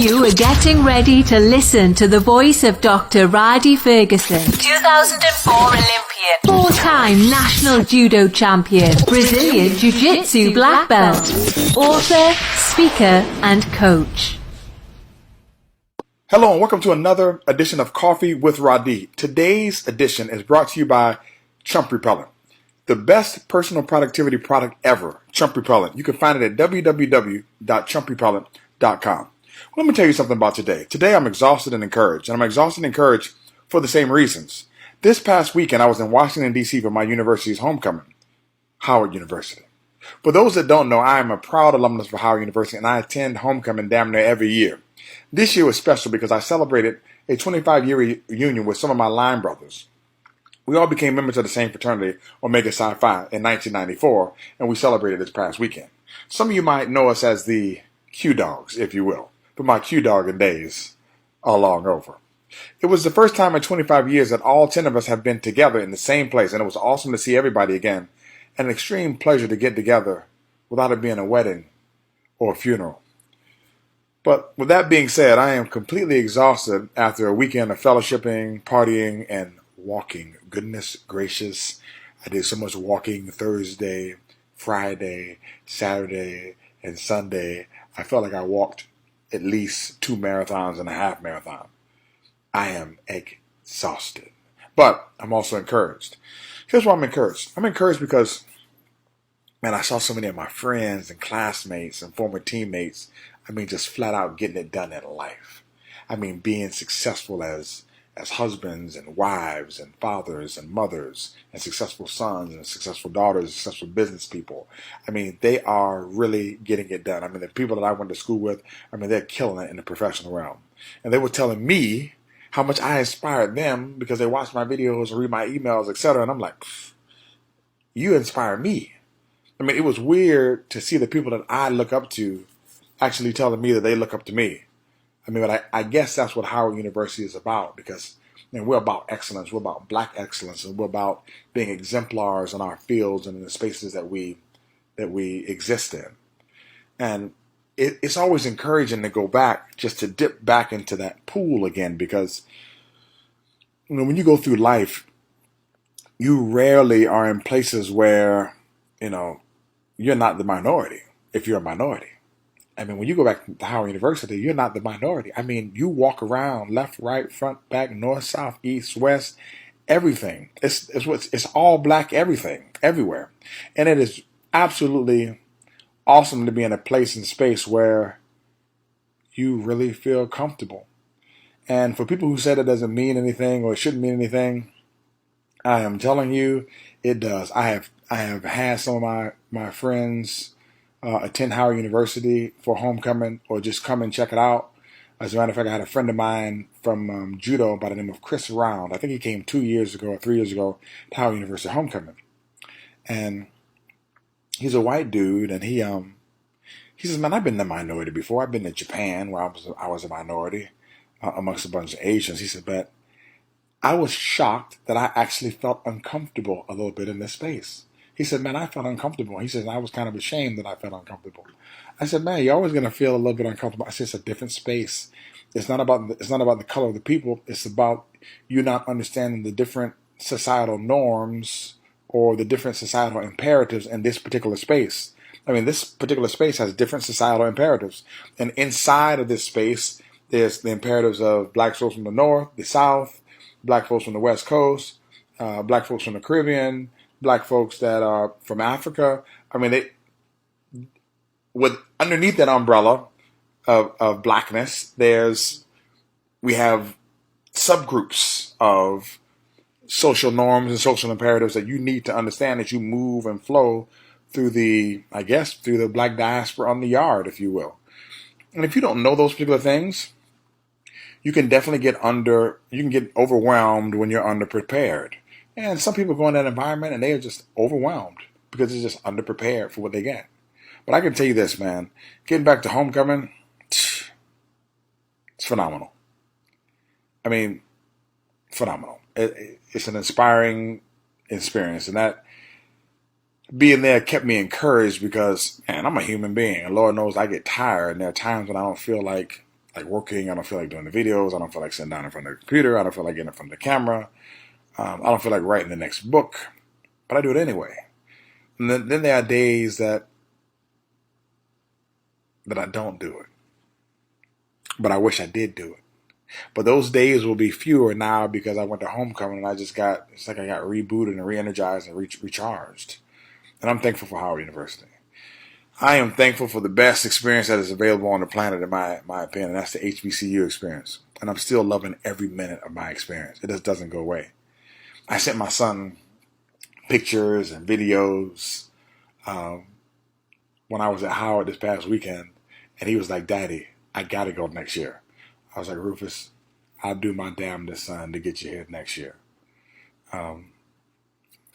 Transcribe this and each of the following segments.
You are getting ready to listen to the voice of Dr. Rhadi Ferguson, 2004 Olympian, four-time national judo champion, Brazilian jiu-jitsu black belt, author, speaker, and coach. Hello and welcome to another edition of Coffee with Rhadi. Today's edition is brought to you by Chump Repellent, the best personal productivity product ever, Chump Repellent. You can find it at www.chumprepellent.com. Let me tell you something about today. Today I'm exhausted and encouraged, and I'm exhausted and encouraged for the same reasons. This past weekend I was in Washington, D.C. for my university's homecoming, Howard University. For those that don't know, I am a proud alumnus for Howard University, and I attend homecoming damn near every year. This year was special because I celebrated a 25-year reunion with some of my line brothers. We all became members of the same fraternity, Omega Psi Phi, in 1994, and we celebrated this past weekend. Some of you might know us as the Q-Dogs, if you will, but my Q-Dogging days are long over. It was the first time in 25 years that all 10 of us have been together in the same place, and it was awesome to see everybody again, and an extreme pleasure to get together without it being a wedding or a funeral. But with that being said, I am completely exhausted after a weekend of fellowshipping, partying, and walking. Goodness gracious, I did so much walking Thursday, Friday, Saturday, and Sunday. I felt like I walked at least 2 marathons and a half marathon. I am exhausted, but I'm also encouraged. Here's why I'm encouraged. I'm encouraged because, man, I saw so many of my friends and classmates and former teammates, just flat out getting it done in life. Being successful as husbands and wives and fathers and mothers and successful sons and successful daughters, successful business people. They are really getting it done. The people that I went to school with, they're killing it in the professional realm. And they were telling me how much I inspired them because they watched my videos or read my emails, etc. And I'm like, you inspire me. It was weird to see the people that I look up to actually telling me that they look up to me. But I guess that's what Howard University is about, because we're about excellence. We're about black excellence, and we're about being exemplars in our fields and in the spaces that we exist in. And it's always encouraging to go back, just to dip back into that pool again, because when you go through life, you rarely are in places where you're not the minority. If you're a minority. When you go back to Howard University, you're not the minority. You walk around left, right, front, back, north, south, east, west, everything. It's all black everything, everywhere. And it is absolutely awesome to be in a place and space where you really feel comfortable. And for people who said it doesn't mean anything or it shouldn't mean anything, I am telling you, it does. I have had some of my friends attend Howard University for homecoming or just come and check it out. As a matter of fact, I had a friend of mine from judo by the name of Chris Round. I think he came 2 years ago or 3 years ago to Howard University homecoming. And he's a white dude, and he says, man, I've been the minority before. I've been to Japan where I was a minority amongst a bunch of Asians. He said, but I was shocked that I actually felt uncomfortable a little bit in this space. He said, man, I felt uncomfortable. He said, I was kind of ashamed that I felt uncomfortable. I said, man, you're always going to feel a little bit uncomfortable. I said, it's a different space. It's not about the color of the people. It's about you not understanding the different societal norms or the different societal imperatives in this particular space. This particular space has different societal imperatives. And inside of this space, there's the imperatives of black folks from the north, the south, black folks from the west coast, black folks from the Caribbean, black folks that are from Africa. With underneath that umbrella of blackness, we have subgroups of social norms and social imperatives that you need to understand as you move and flow through the black diaspora on the yard, if you will. And if you don't know those particular things, you can definitely get overwhelmed when you're underprepared. And some people go in that environment and they are just overwhelmed because they're just underprepared for what they get. But I can tell you this, man, getting back to homecoming, it's phenomenal. Phenomenal. It's an inspiring experience. And that being there kept me encouraged because, man, I'm a human being. And Lord knows I get tired. And there are times when I don't feel like like working. I don't feel like doing the videos. I don't feel like sitting down in front of the computer. I don't feel like getting in front of the camera. I don't feel like writing the next book, but I do it anyway. And then there are days that I don't do it, but I wish I did do it. But those days will be fewer now because I went to homecoming and it's like I got rebooted and re-energized and recharged. And I'm thankful for Howard University. I am thankful for the best experience that is available on the planet, in my opinion, and that's the HBCU experience. And I'm still loving every minute of my experience. It just doesn't go away. I sent my son pictures and videos when I was at Howard this past weekend, and he was like, "Daddy, I got to go next year." I was like, "Rufus, I'll do my damnedest, son, to get you here next year."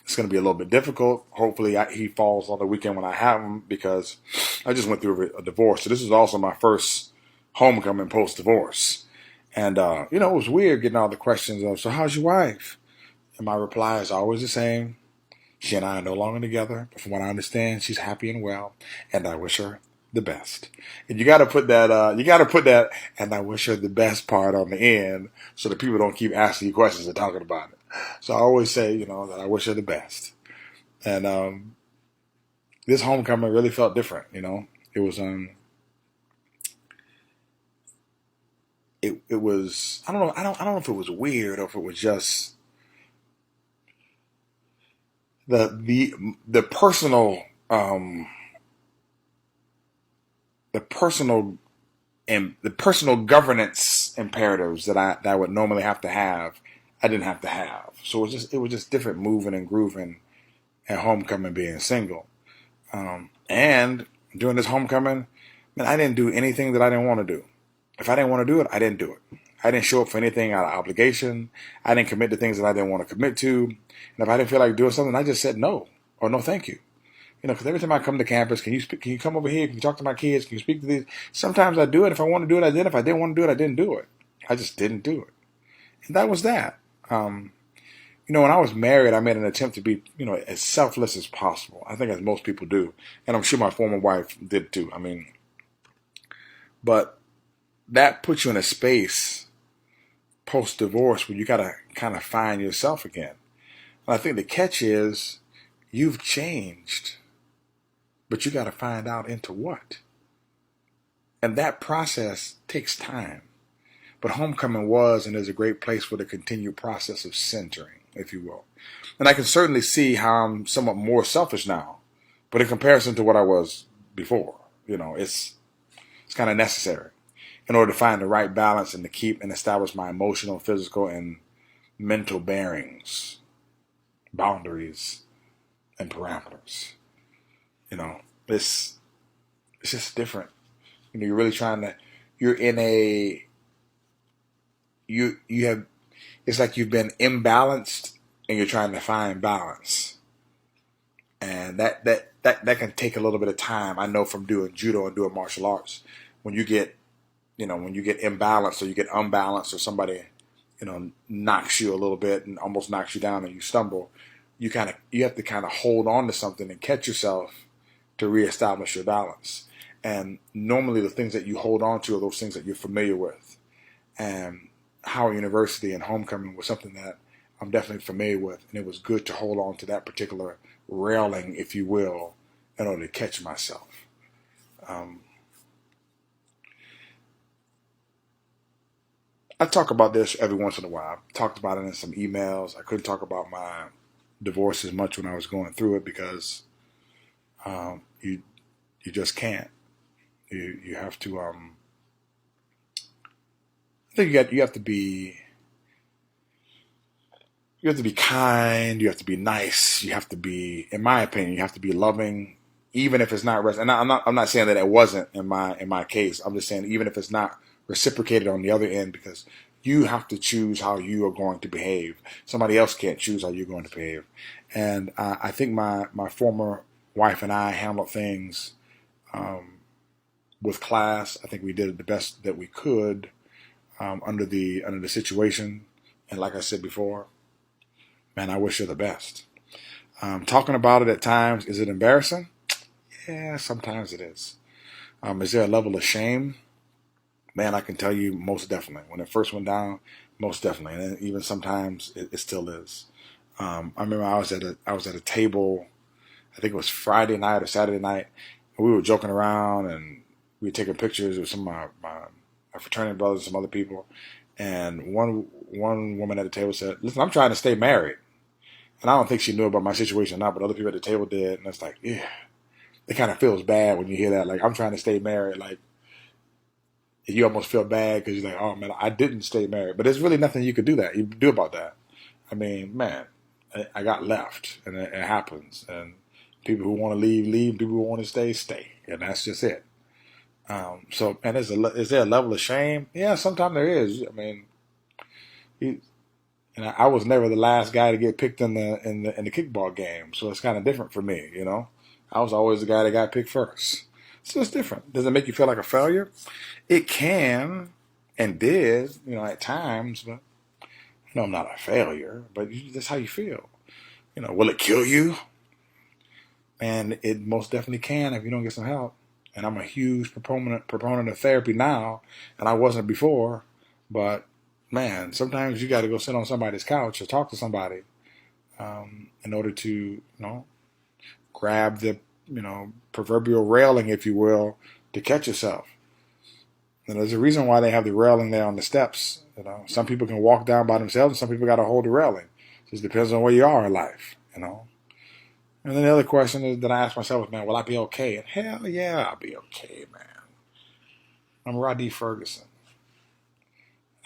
It's going to be a little bit difficult. Hopefully he falls on the weekend when I have him, because I just went through a divorce. So this is also my first homecoming post-divorce. And, it was weird getting all the questions of, "So how's your wife?" And my reply is always the same. She and I are no longer together, but from what I understand, she's happy and well, and I wish her the best. And you got to put that, "and I wish her the best" part on the end, so that people don't keep asking you questions and talking about it. So I always say, that I wish her the best. And this homecoming really felt different. It was it was, I don't know if it was weird or if it was just the personal the personal governance imperatives that I would normally have to have, I didn't have to have. So it was just different moving and grooving at homecoming, being single. And during this homecoming, man, I didn't do anything that I didn't want to do. If I didn't want to do it, I didn't do it. I didn't show up for anything out of obligation. I didn't commit to things that I didn't want to commit to. And if I didn't feel like doing something, I just said no, or no thank you. Because every time I come to campus, can you come over here? Can you talk to my kids? Can you speak to these? Sometimes I do it. If I want to do it, I did. If I didn't want to do it, I didn't do it. I just didn't do it. And that was that. When I was married, I made an attempt to be, as selfless as possible. I think as most people do. And I'm sure my former wife did too. But that puts you in a space post-divorce where you got to kind of find yourself again. And I think the catch is you've changed, but you got to find out into what. And that process takes time. But homecoming was and is a great place for the continued process of centering, if you will. And I can certainly see how I'm somewhat more selfish now. But in comparison to what I was before, it's kind of necessary in order to find the right balance and to keep and establish my emotional, physical, and mental bearings, boundaries, and parameters. It's just different. You're really trying to, it's like you've been imbalanced and you're trying to find balance. And that can take a little bit of time. I know from doing judo and doing martial arts, when you get imbalanced or you get unbalanced, or somebody, knocks you a little bit and almost knocks you down and you stumble, you have to kind of hold on to something and catch yourself to reestablish your balance. And normally the things that you hold on to are those things that you're familiar with. And Howard University and homecoming was something that I'm definitely familiar with, and it was good to hold on to that particular railing, if you will, in order to catch myself. I talk about this every once in a while. I've talked about it in some emails. I couldn't talk about my divorce as much when I was going through it because you just can't. You have to. I think you have to be. You have to be kind. You have to be nice. You have to be, in my opinion, you have to be loving, even if it's not. And I'm not saying that it wasn't in my case. I'm just saying even if it's not reciprocated on the other end, because you have to choose how you are going to behave. Somebody else can't choose how you're going to behave. And I think my former wife and I handled things with class. I think we did the best that we could under the situation. And like I said before, man, I wish her the best. Talking about it at times, is it embarrassing? Yeah, sometimes it is. Is there a level of shame? Man, I can tell you most definitely. When it first went down, most definitely. And even sometimes it still is. I remember I was at a table, I think it was Friday night or Saturday night, and we were joking around and we were taking pictures with some of my fraternity brothers and some other people. And one woman at the table said, "Listen, I'm trying to stay married." And I don't think she knew about my situation or not, but other people at the table did. And it's like, yeah, it kind of feels bad when you hear that. Like, I'm trying to stay married. Like, you almost feel bad because you're like, oh man, I didn't stay married. But there's really nothing you could do about that. I mean, man, I got left, and it happens. And people who want to leave, leave. People who want to stay, stay. And that's just it. So, and is there a level of shame? Yeah, sometimes there is. I mean, and I was never the last guy to get picked in the kickball game, so it's kind of different for me. I was always the guy that got picked first. So it's different. Does it make you feel like a failure? It can, and did, at times, but I'm not a failure, but that's how you feel. Will it kill you? And it most definitely can if you don't get some help. And I'm a huge proponent of therapy now, and I wasn't before, but man, sometimes you got to go sit on somebody's couch or talk to somebody in order to, grab the, proverbial railing, if you will, to catch yourself. And there's a reason why they have the railing there on the steps. Some people can walk down by themselves, and some people got to hold the railing. It just depends on where you are in life, And then the other question that I ask myself is, man, will I be okay? And hell yeah, I'll be okay, man. I'm Rhadi Ferguson.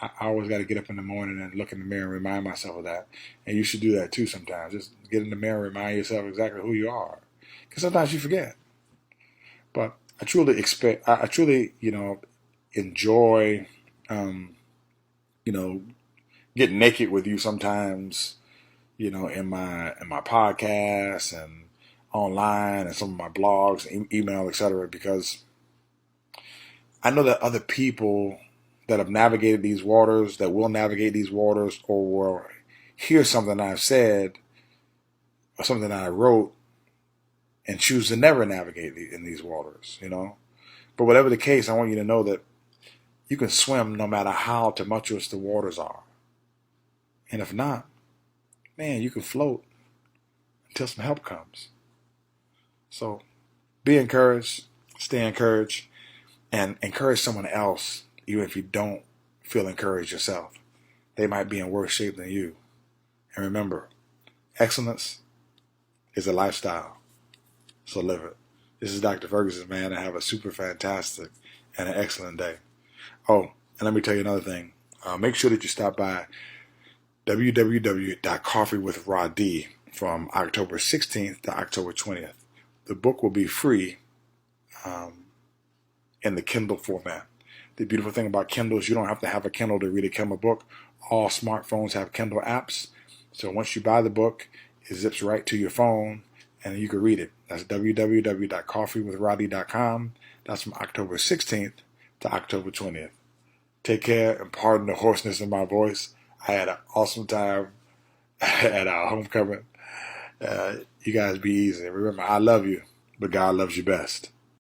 I always got to get up in the morning and look in the mirror and remind myself of that. And you should do that too sometimes. Just get in the mirror and remind yourself exactly who you are. Because sometimes you forget. But I truly enjoy, getting naked with you sometimes, in my podcasts and online and some of my blogs, email, etc. Because I know that other people that have navigated these waters, that will navigate these waters, or will hear something I've said or something I wrote and choose to never navigate in these waters, But whatever the case, I want you to know that you can swim no matter how tumultuous the waters are. And if not, man, you can float until some help comes. So be encouraged, stay encouraged, and encourage someone else, even if you don't feel encouraged yourself. They might be in worse shape than you. And remember, excellence is a lifestyle. So live it. This is Dr. Ferguson, man, and have a super fantastic and an excellent day. Oh, and let me tell you another thing. Make sure that you stop by www.coffeewithrhadi from October 16th to October 20th. The book will be free in the Kindle format. The beautiful thing about Kindle is you don't have to have a Kindle to read a Kindle book. All smartphones have Kindle apps. So once you buy the book, it zips right to your phone and you can read it. That's www.coffeewithrhadi.com. That's from October 16th to October 20th. Take care and pardon the hoarseness in my voice. I had an awesome time at our homecoming. You guys be easy. Remember, I love you, but God loves you best.